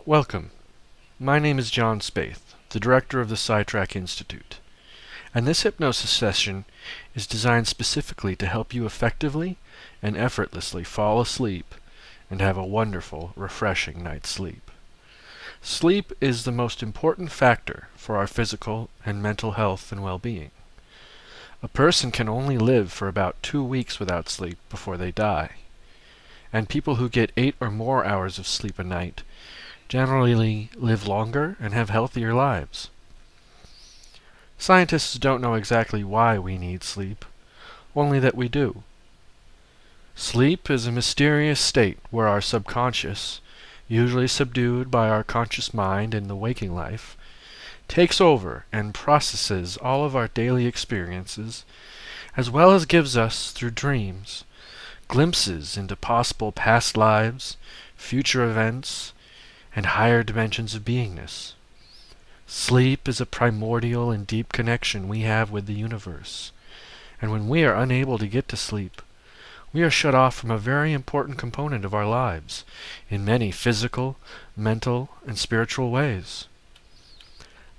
Welcome. My name is John Spaeth, the director of the Sidetrack Institute, and this hypnosis session is designed specifically to help you effectively and effortlessly fall asleep and have a wonderful, refreshing night's sleep. Sleep is the most important factor for our physical and mental health and well-being. A person can only live for about 2 weeks without sleep before they die, and people who get 8 or more hours of sleep a night generally live longer and have healthier lives. Scientists don't know exactly why we need sleep, only that we do. Sleep is a mysterious state where our subconscious, usually subdued by our conscious mind in the waking life, takes over and processes all of our daily experiences, as well as gives us, through dreams, glimpses into possible past lives, future events, and higher dimensions of beingness. Sleep is a primordial and deep connection we have with the universe, and when we are unable to get to sleep, we are shut off from a very important component of our lives in many physical, mental, and spiritual ways.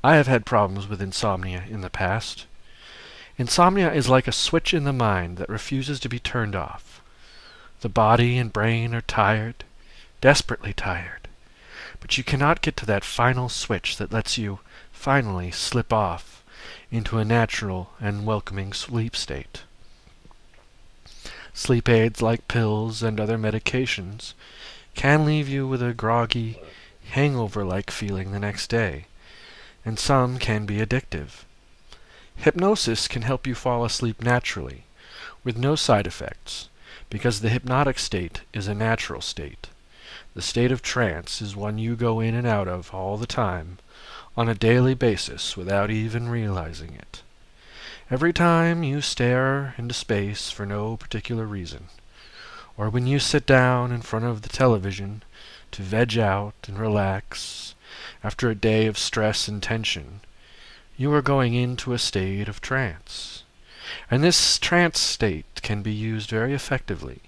I have had problems with insomnia in the past. Insomnia is like a switch in the mind that refuses to be turned off. The body and brain are tired, desperately tired, but you cannot get to that final switch that lets you finally slip off into a natural and welcoming sleep state. Sleep aids like pills and other medications can leave you with a groggy, hangover-like feeling the next day, and some can be addictive. Hypnosis can help you fall asleep naturally, with no side effects, because the hypnotic state is a natural state. The state of trance is one you go in and out of all the time, on a daily basis without even realizing it. Every time you stare into space for no particular reason, or when you sit down in front of the television to veg out and relax after a day of stress and tension, you are going into a state of trance. And this trance state can be used very effectively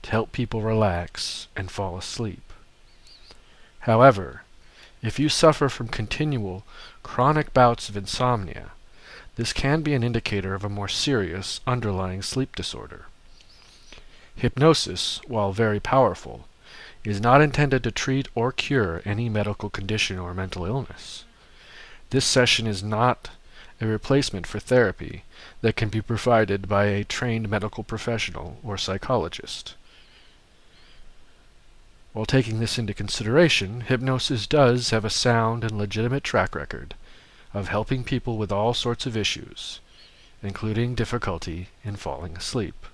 to help people relax and fall asleep. However, if you suffer from continual, chronic bouts of insomnia, this can be an indicator of a more serious underlying sleep disorder. Hypnosis, while very powerful, is not intended to treat or cure any medical condition or mental illness. This session is not a replacement for therapy that can be provided by a trained medical professional or psychologist. While taking this into consideration, hypnosis does have a sound and legitimate track record of helping people with all sorts of issues, including difficulty in falling asleep.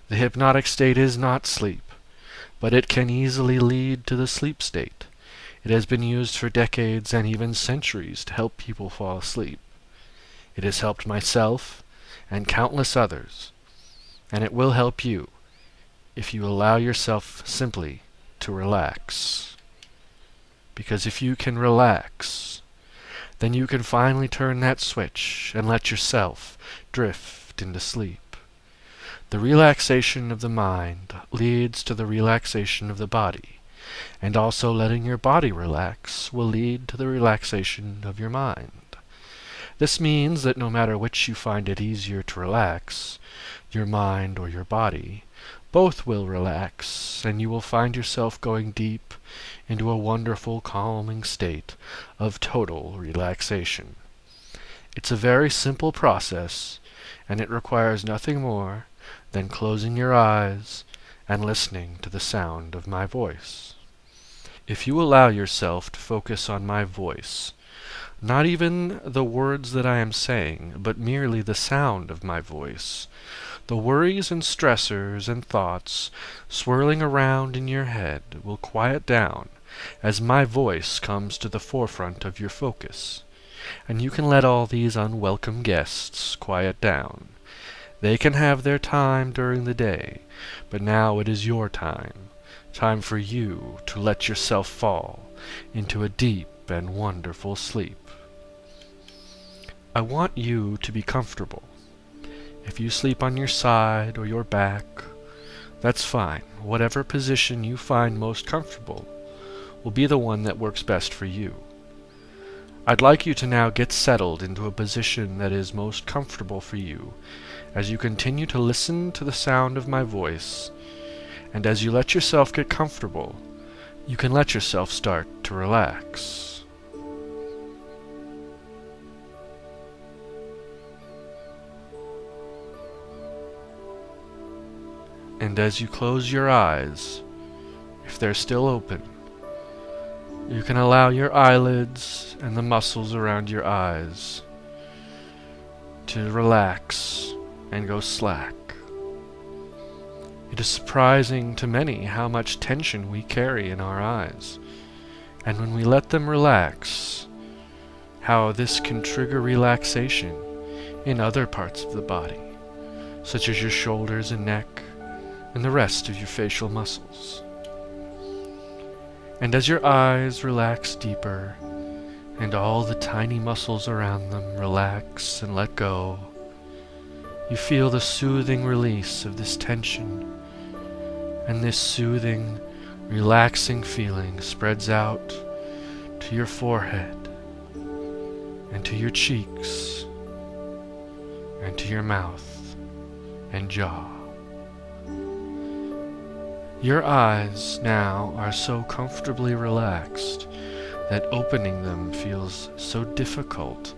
The hypnotic state is not sleep, but it can easily lead to the sleep state. It has been used for decades and even centuries to help people fall asleep. It has helped myself and countless others, and it will help you if you allow yourself simply to relax. Because if you can relax, then you can finally turn that switch and let yourself drift into sleep. The relaxation of the mind leads to the relaxation of the body, and also letting your body relax will lead to the relaxation of your mind. This means that no matter which you find it easier to relax, your mind or your body, both will relax, and you will find yourself going deep into a wonderful, calming state of total relaxation. It's a very simple process, and it requires nothing more than closing your eyes and listening to the sound of my voice. If you allow yourself to focus on my voice, not even the words that I am saying, but merely the sound of my voice, the worries and stressors and thoughts swirling around in your head will quiet down as my voice comes to the forefront of your focus, and you can let all these unwelcome guests quiet down. They can have their time during the day, but now it is your time for you to let yourself fall into a deep and wonderful sleep. I want you to be comfortable. If you sleep on your side or your back, that's fine. Whatever position you find most comfortable will be the one that works best for you. I'd like you to now get settled into a position that is most comfortable for you as you continue to listen to the sound of my voice, and as you let yourself get comfortable, you can let yourself start to relax. And as you close your eyes, if they're still open, you can allow your eyelids and the muscles around your eyes to relax and go slack. It is surprising to many how much tension we carry in our eyes, and when we let them relax, how this can trigger relaxation in other parts of the body, such as your shoulders and neck, and the rest of your facial muscles. And as your eyes relax deeper, and all the tiny muscles around them relax and let go, you feel the soothing release of this tension, and this soothing, relaxing feeling spreads out to your forehead, and to your cheeks, and to your mouth and jaw. Your eyes now are so comfortably relaxed that opening them feels so difficult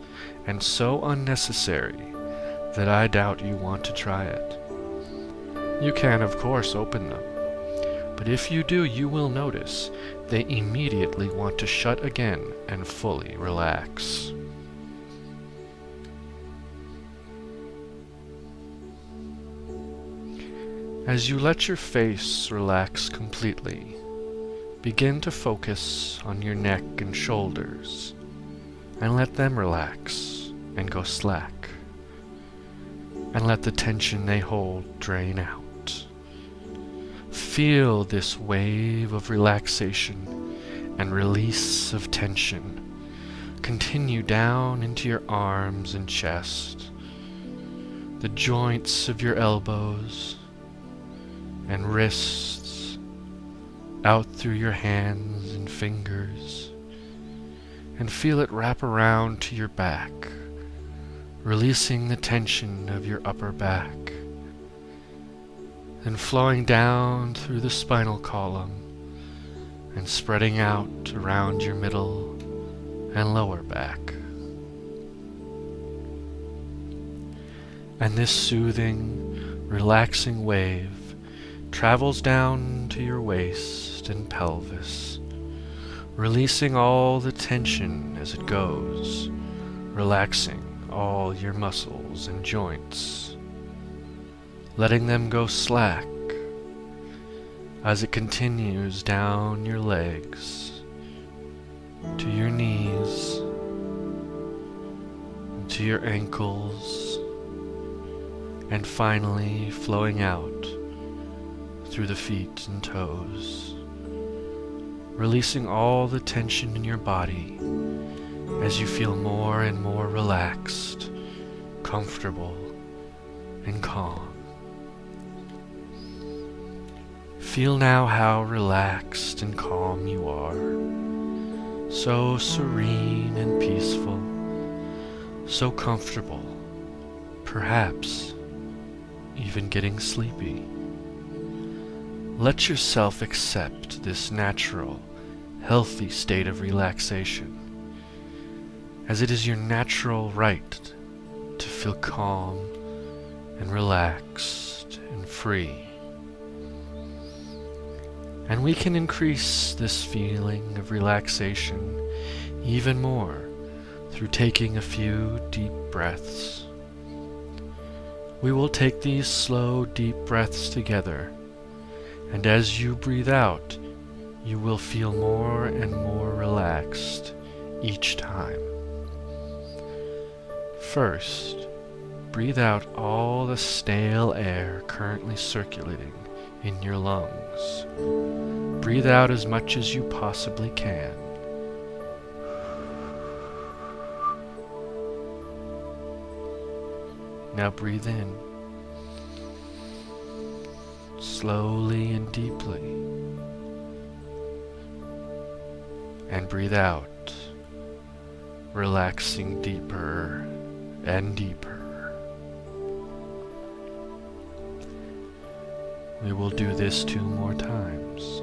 and so unnecessary that I doubt you want to try it. You can, of course, open them, but if you do, you will notice they immediately want to shut again and fully relax. As you let your face relax completely, begin to focus on your neck and shoulders, and let them relax and go slack, and let the tension they hold drain out. Feel this wave of relaxation and release of tension continue down into your arms and chest, the joints of your elbows and wrists, out through your hands and fingers, and feel it wrap around to your back, releasing the tension of your upper back, then flowing down through the spinal column and spreading out around your middle and lower back. And this soothing, relaxing wave travels down to your waist and pelvis, releasing all the tension as it goes, relaxing all your muscles and joints, letting them go slack as it continues down your legs, to your knees, to your ankles, and finally flowing out through the feet and toes, releasing all the tension in your body as you feel more and more relaxed, comfortable, and calm. Feel now how relaxed and calm you are, so serene and peaceful, so comfortable, perhaps even getting sleepy. Let yourself accept this natural, healthy state of relaxation, as it is your natural right to feel calm and relaxed and free. And we can increase this feeling of relaxation even more through taking a few deep breaths. We will take these slow, deep breaths together, and as you breathe out, you will feel more and more relaxed each time. First, breathe out all the stale air currently circulating in your lungs. Breathe out as much as you possibly can. Now breathe in, slowly and deeply. and breathe out, relaxing deeper and deeper. We will do this 2 more times.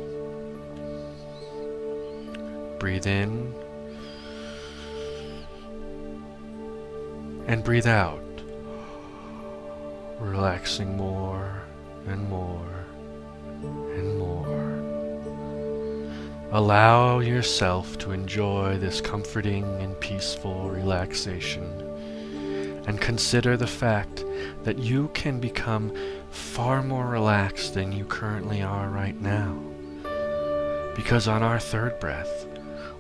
Breathe in and breathe out, relaxing more and more and more. Allow yourself to enjoy this comforting and peaceful relaxation, and consider the fact that you can become far more relaxed than you currently are right now. Because on our 3rd breath,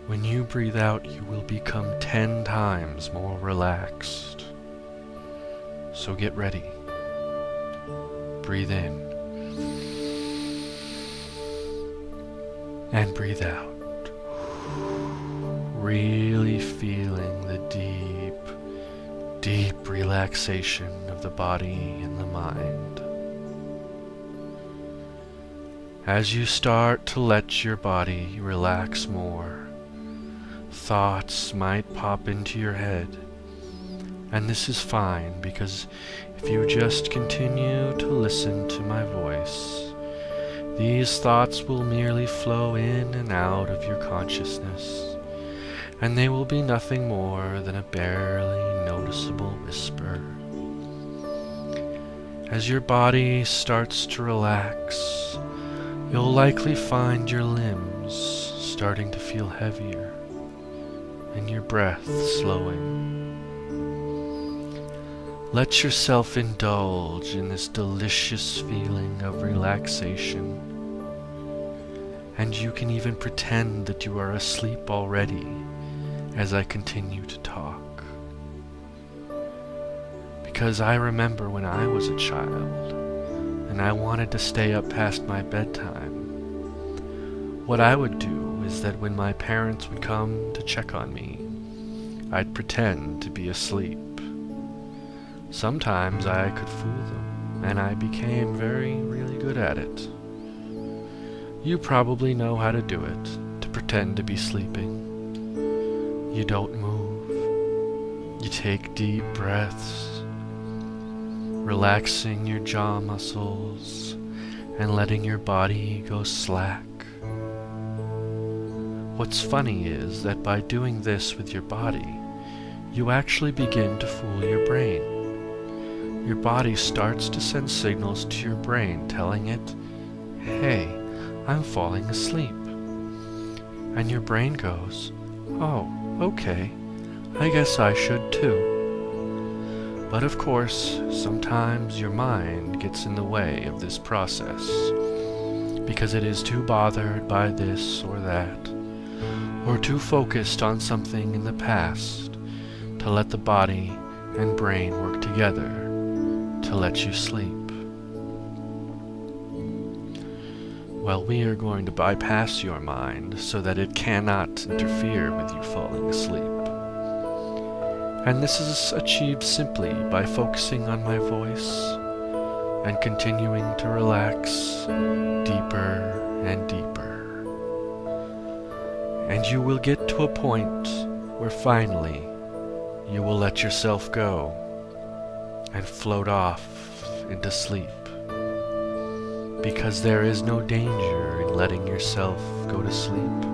when you breathe out, you will become 10 times more relaxed. So get ready. Breathe in and breathe out. Really feeling the deep, deep relaxation of the body and the mind. As you start to let your body relax more, thoughts might pop into your head. And this is fine, because if you just continue to listen to my voice, these thoughts will merely flow in and out of your consciousness, and they will be nothing more than a barely noticeable whisper. As your body starts to relax, you'll likely find your limbs starting to feel heavier, and your breath slowing. Let yourself indulge in this delicious feeling of relaxation, and you can even pretend that you are asleep already as I continue to talk. Because I remember when I was a child and I wanted to stay up past my bedtime, what I would do is that when my parents would come to check on me, I'd pretend to be asleep. Sometimes I could fool them, and I became really good at it. You probably know how to do it, to pretend to be sleeping. You don't move. You take deep breaths, relaxing your jaw muscles and letting your body go slack. What's funny is that by doing this with your body, you actually begin to fool your brain. Your body starts to send signals to your brain telling it, "Hey, I'm falling asleep." And your brain goes, "Oh, okay, I guess I should too." But of course, sometimes your mind gets in the way of this process, because it is too bothered by this or that, or too focused on something in the past to let the body and brain work together to let you sleep. Well, we are going to bypass your mind so that it cannot interfere with you falling asleep. And this is achieved simply by focusing on my voice and continuing to relax deeper and deeper. And you will get to a point where finally you will let yourself go and float off into sleep, because there is no danger in letting yourself go to sleep.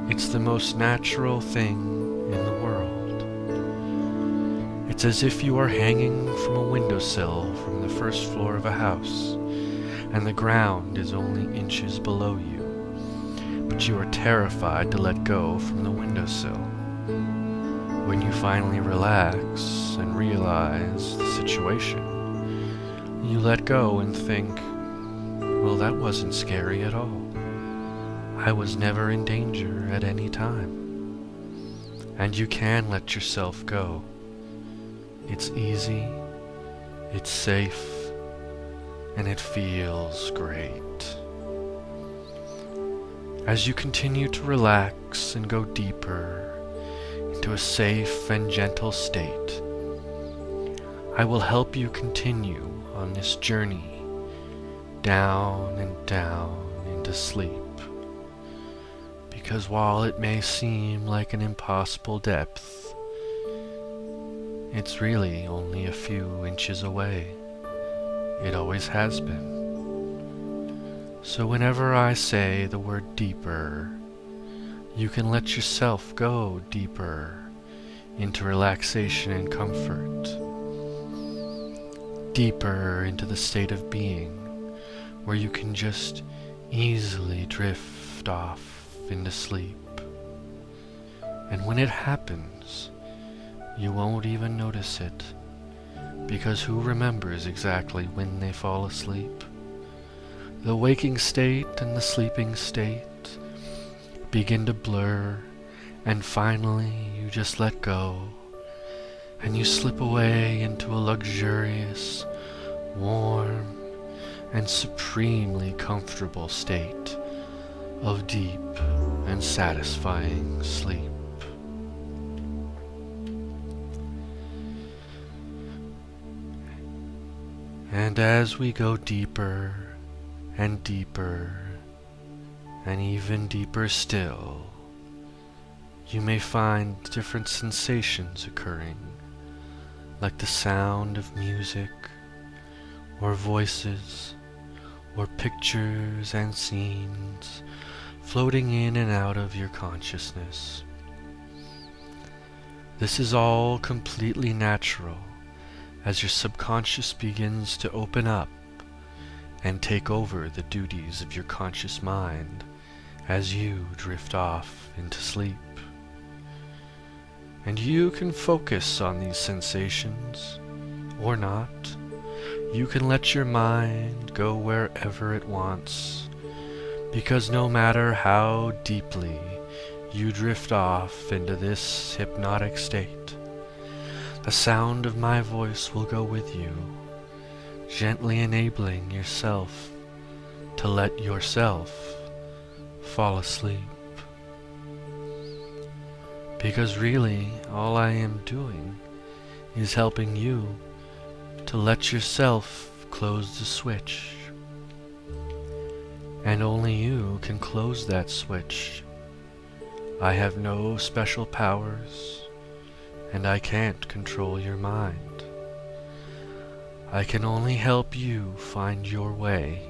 It's the most natural thing in the world. It's as if you are hanging from a windowsill from the first floor of a house, and the ground is only inches below you, but you are terrified to let go from the windowsill. When you finally relax and realize the situation, you let go and think, well, that wasn't scary at all. I was never in danger at any time. And you can let yourself go. It's easy, it's safe, and it feels great. As you continue to relax and go deeper into a safe and gentle state, I will help you continue on this journey down and down into sleep, Because while it may seem like an impossible depth, it's really only a few inches away. It always has been. So whenever I say the word deeper, you can let yourself go deeper into relaxation and comfort, deeper into the state of being where you can just easily drift off into sleep. And when it happens, you won't even notice it, because who remembers exactly when they fall asleep? The waking state and the sleeping state begin to blur, and finally you just let go, and you slip away into a luxurious, warm, and supremely comfortable state of deep and satisfying sleep. And as we go deeper and deeper and even deeper still, you may find different sensations occurring, like the sound of music, or voices, or pictures and scenes floating in and out of your consciousness. This is all completely natural as your subconscious begins to open up and take over the duties of your conscious mind as you drift off into sleep. And you can focus on these sensations, or not. You can let your mind go wherever it wants, because no matter how deeply you drift off into this hypnotic state, the sound of my voice will go with you, gently enabling yourself to let yourself fall asleep. Because really, all I am doing is helping you to let yourself close the switch. And only you can close that switch. I have no special powers, and I can't control your mind. I can only help you find your way,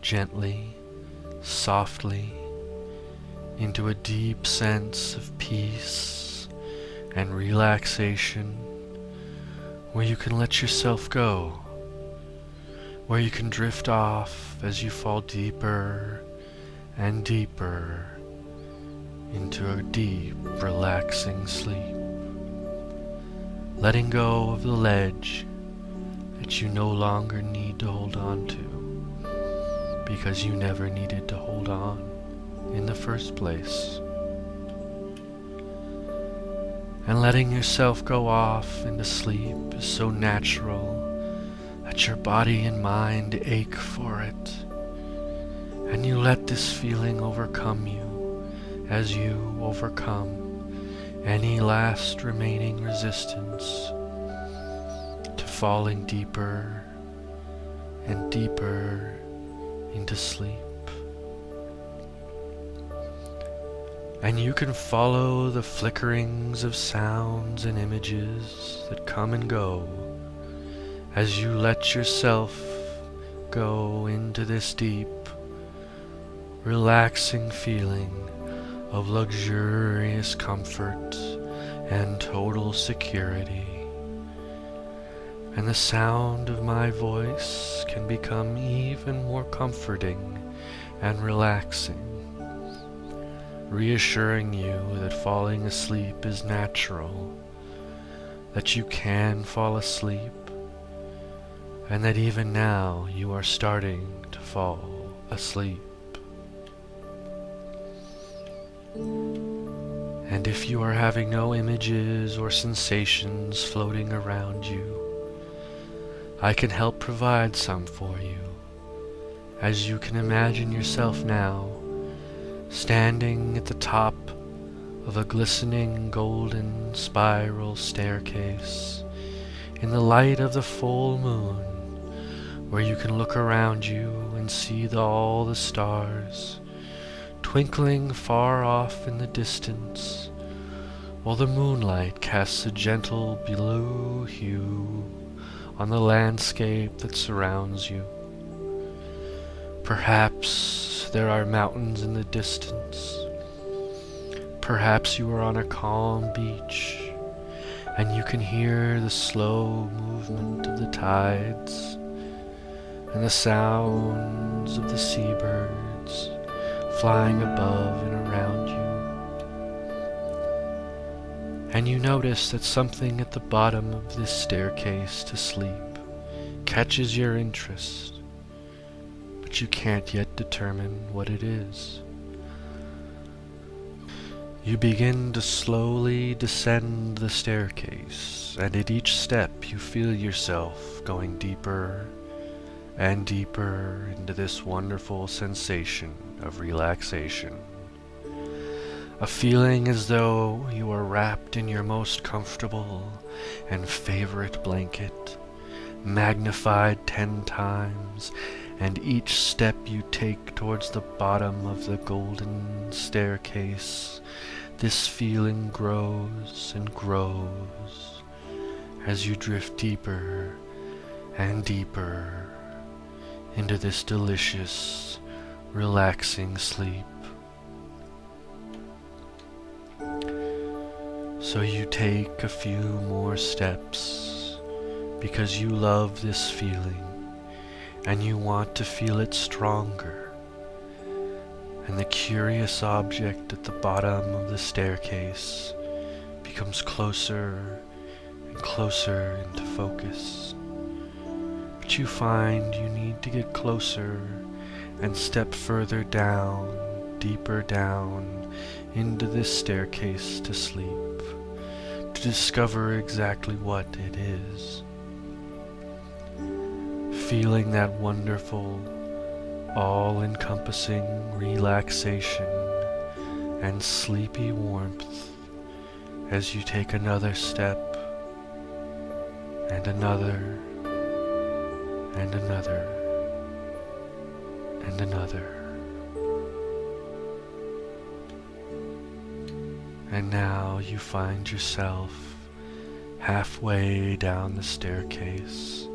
gently, softly, into a deep sense of peace and relaxation, where you can let yourself go, where you can drift off as you fall deeper and deeper into a deep, relaxing sleep, letting go of the ledge that you no longer need to hold on to, because you never needed to hold on in the first place. And letting yourself go off into sleep is so natural that your body and mind ache for it, and you let this feeling overcome you as you overcome any last remaining resistance to falling deeper and deeper into sleep. And you can follow the flickerings of sounds and images that come and go as you let yourself go into this deep, relaxing feeling of luxurious comfort and total security. And the sound of my voice can become even more comforting and relaxing, reassuring you that falling asleep is natural, that you can fall asleep, and that even now you are starting to fall asleep. And if you are having no images or sensations floating around you, I can help provide some for you, as you can imagine yourself now standing at the top of a glistening golden spiral staircase in the light of the full moon, where you can look around you and see all the stars twinkling far off in the distance, while the moonlight casts a gentle blue hue on the landscape that surrounds you. Perhaps there are mountains in the distance. Perhaps you are on a calm beach, and you can hear the slow movement of the tides and the sounds of the seabirds flying above and around you. And you notice that something at the bottom of this staircase to sleep catches your interest, but you can't yet determine what it is. You begin to slowly descend the staircase, and at each step you feel yourself going deeper and deeper into this wonderful sensation of relaxation. A feeling as though you are wrapped in your most comfortable and favorite blanket, magnified 10 times, and each step you take towards the bottom of the golden staircase, this feeling grows and grows as you drift deeper and deeper into this delicious, relaxing sleep. So you take a few more steps because you love this feeling and you want to feel it stronger. And the curious object at the bottom of the staircase becomes closer and closer into focus. But you find you need to get closer and step further down, deeper down into this staircase to sleep, to discover exactly what it is. Feeling that wonderful, all-encompassing relaxation and sleepy warmth as you take another step and another and another and another. And now you find yourself halfway down the staircase,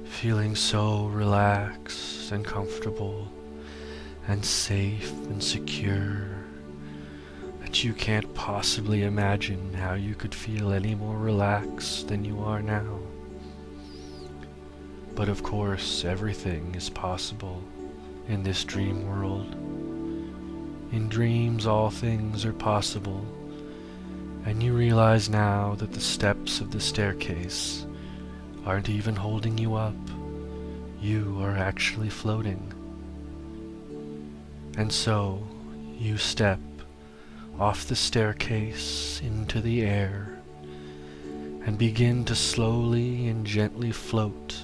feeling so relaxed and comfortable and safe and secure that you can't possibly imagine how you could feel any more relaxed than you are now. But of course, everything is possible in this dream world. In dreams, all things are possible, and you realize now that the steps of the staircase aren't even holding you up. You are actually floating. And so, you step off the staircase into the air and begin to slowly and gently float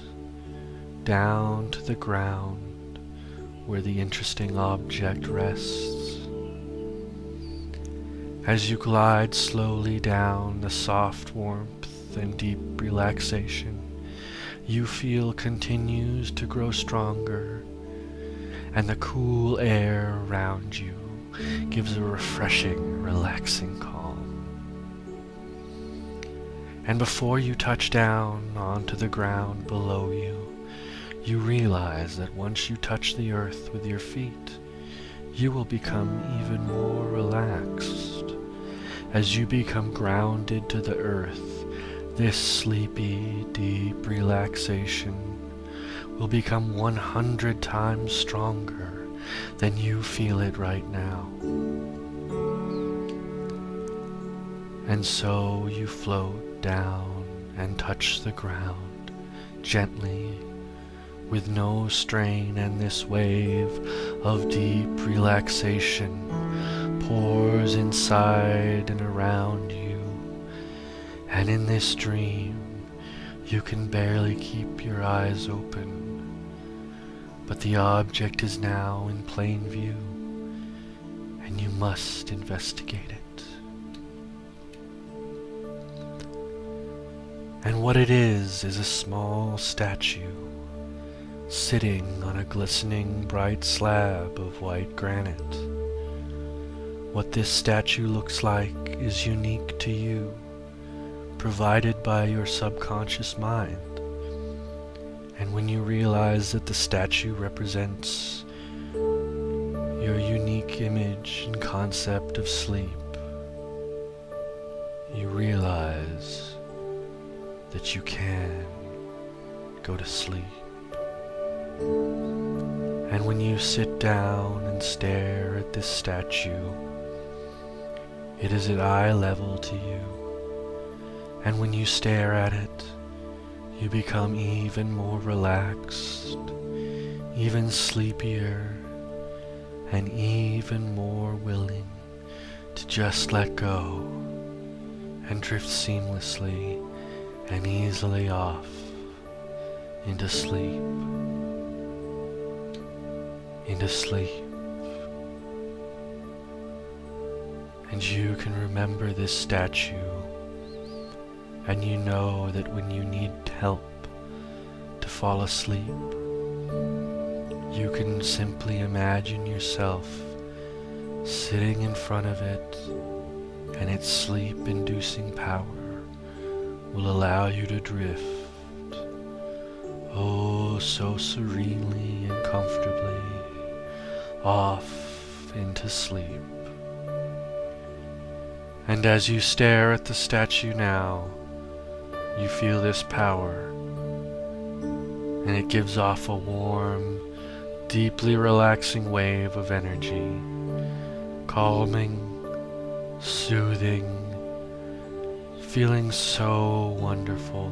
down to the ground where the interesting object rests. As you glide slowly down, the soft warmth and deep relaxation you feel continues to grow stronger, and the cool air around you gives a refreshing, relaxing calm. And before you touch down onto the ground below you, you realize that once you touch the earth with your feet, you will become even more relaxed. As you become grounded to the earth, this sleepy, deep relaxation will become 100 times stronger than you feel it right now. And so you float down and touch the ground gently, with no strain, and this wave of deep relaxation pours inside and around you. And in this dream, you can barely keep your eyes open, but the object is now in plain view, and you must investigate it. And what it is a small statue sitting on a glistening bright slab of white granite. What this statue looks like is unique to you, provided by your subconscious mind. And when you realize that the statue represents your unique image and concept of sleep, you realize that you can go to sleep. And when you sit down and stare at this statue, it is at eye level to you. And when you stare at it, you become even more relaxed, even sleepier, and even more willing to just let go and drift seamlessly and easily off into sleep. Into sleep. And you can remember this statue, and you know that when you need help to fall asleep, you can simply imagine yourself sitting in front of it, and its sleep-inducing power will allow you to drift, oh so serenely and comfortably, off into sleep. And as you stare at the statue now, you feel this power, and it gives off a warm, deeply relaxing wave of energy, calming, soothing, feeling so wonderful.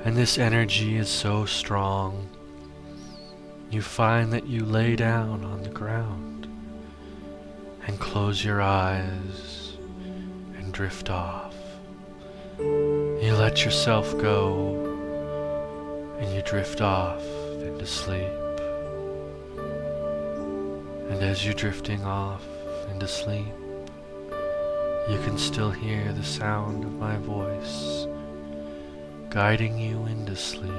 And this energy is so strong, you find that you lay down on the ground and close your eyes and drift off. You let yourself go and you drift off into sleep. And as you're drifting off into sleep, you can still hear the sound of my voice guiding you into sleep,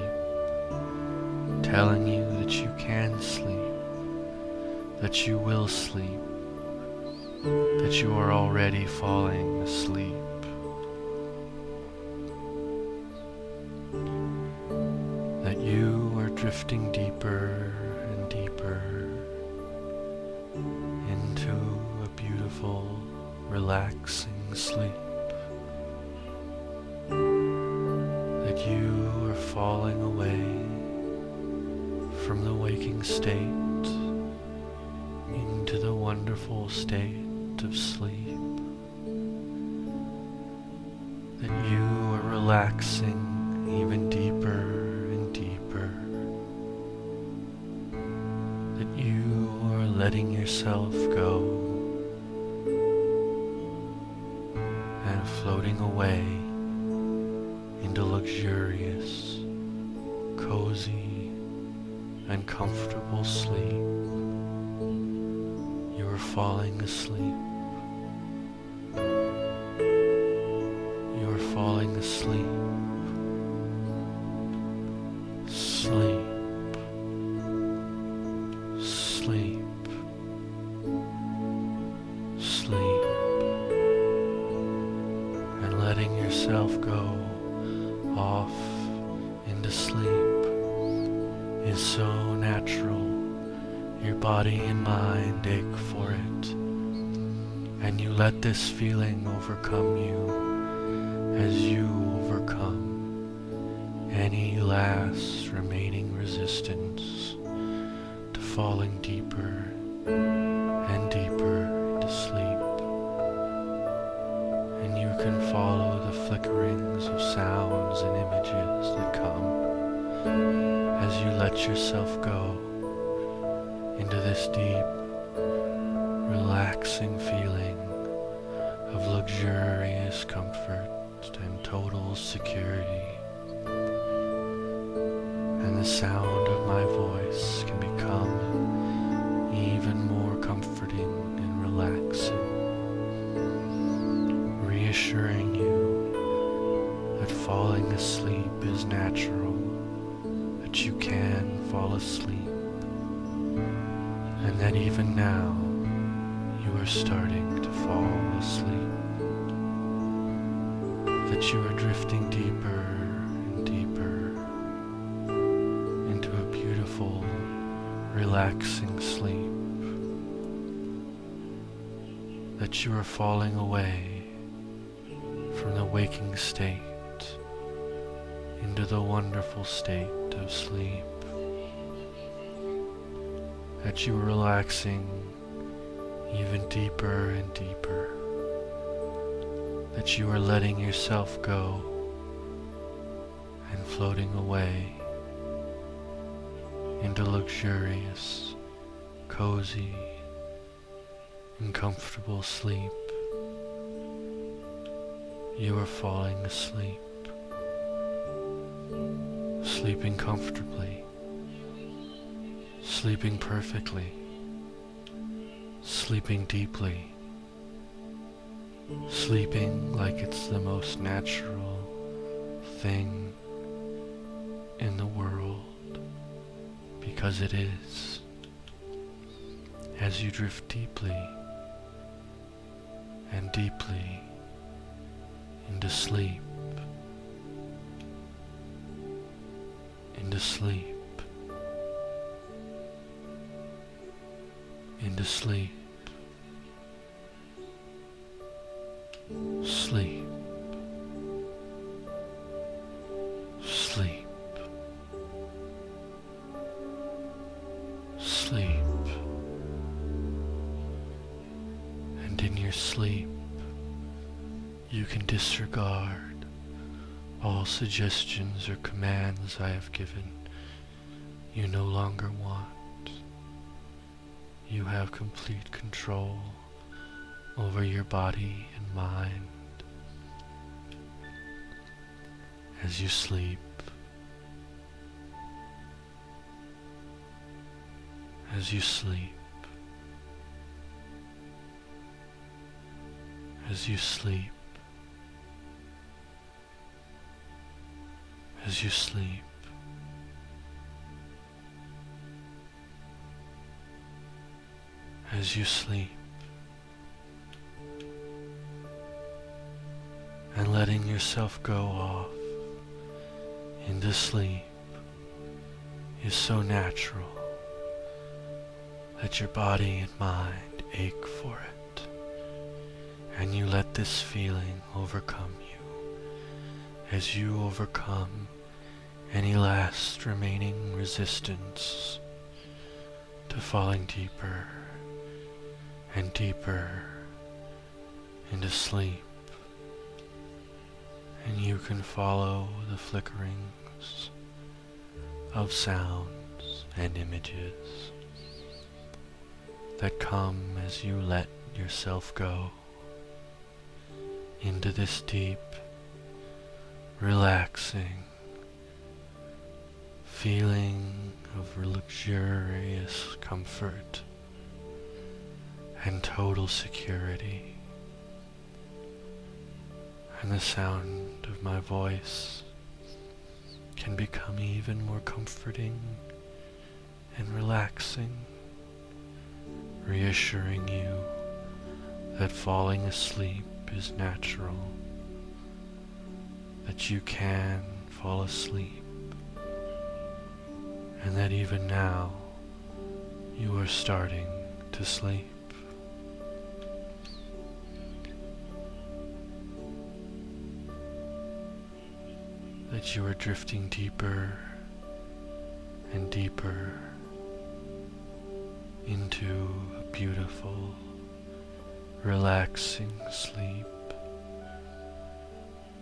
telling you that you can sleep, that you will sleep, that you are already falling asleep. That you are drifting deeper and deeper into a beautiful, relaxing sleep. That you are falling away from the waking state into the wonderful state of sleep. That you are relaxing even deeper and deeper. That you are letting yourself go and floating away into luxurious, cozy, and comfortable sleep. You are falling asleep. You are falling asleep. Sleep. Sleep. Sleep. And letting yourself go off into sleep is so natural. Your body and mind ache for it, and you let this feeling overcome you as you overcome any last remaining resistance to falling deeper and deeper into sleep. And you can follow the flickerings of sounds and images that come as you let yourself go into this deep, relaxing feeling of luxurious comfort and total security. And the sound of my voice can become even more comforting and relaxing, reassuring you that falling asleep is natural, that you can fall asleep, and that even now you are starting to fall asleep, that you are drifting deeper and deeper into a beautiful, relaxing sleep, that you are falling away from the waking state into the wonderful state of sleep, that you are relaxing even deeper and deeper, that you are letting yourself go and floating away into luxurious, cozy, and comfortable sleep. You are falling asleep, sleeping comfortably, sleeping perfectly, sleeping deeply, sleeping like it's the most natural thing in the world, because it is. As you drift deeply and deeply into sleep, into sleep, into sleep, sleep, sleep, sleep. And in your sleep, you can disregard all suggestions or commands I have given you no longer want. You have complete control over your body and mind as you sleep, as you sleep, as you sleep, as you sleep, as you sleep, and letting yourself go off into sleep is so natural that your body and mind ache for it, and you let this feeling overcome you as you overcome any last remaining resistance to falling deeper and deeper into sleep. And you can follow the flickerings of sounds and images that come as you let yourself go into this deep, relaxing feeling of luxurious comfort and total security. And the sound of my voice can become even more comforting and relaxing, reassuring you that falling asleep is natural, that you can fall asleep, and that even now you are starting to sleep. That you are drifting deeper and deeper into a beautiful, relaxing sleep.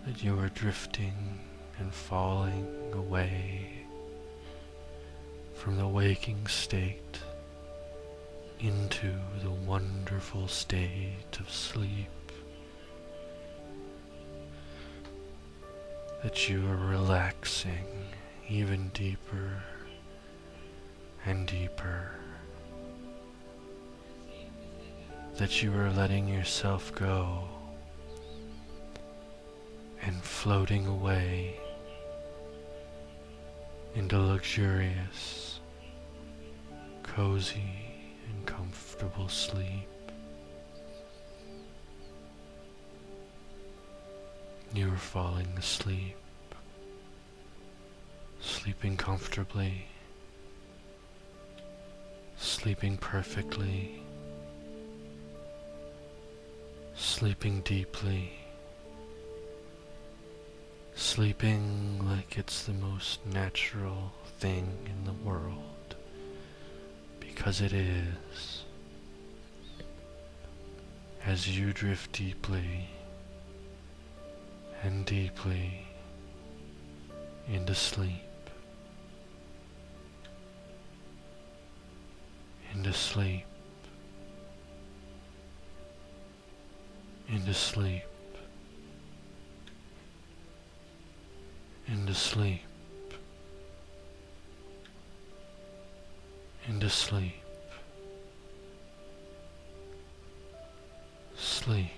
That you are drifting and falling away from the waking state into the wonderful state of sleep. That you are relaxing even deeper and deeper. That you are letting yourself go and floating away into luxurious, cozy, and comfortable sleep. You're falling asleep, sleeping comfortably, sleeping perfectly, sleeping deeply, sleeping like it's the most natural thing in the world, because it is. As you drift deeply and deeply into sleep, into sleep, into sleep, into sleep, into sleep, sleep,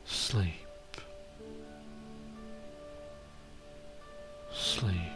sleep, sleep.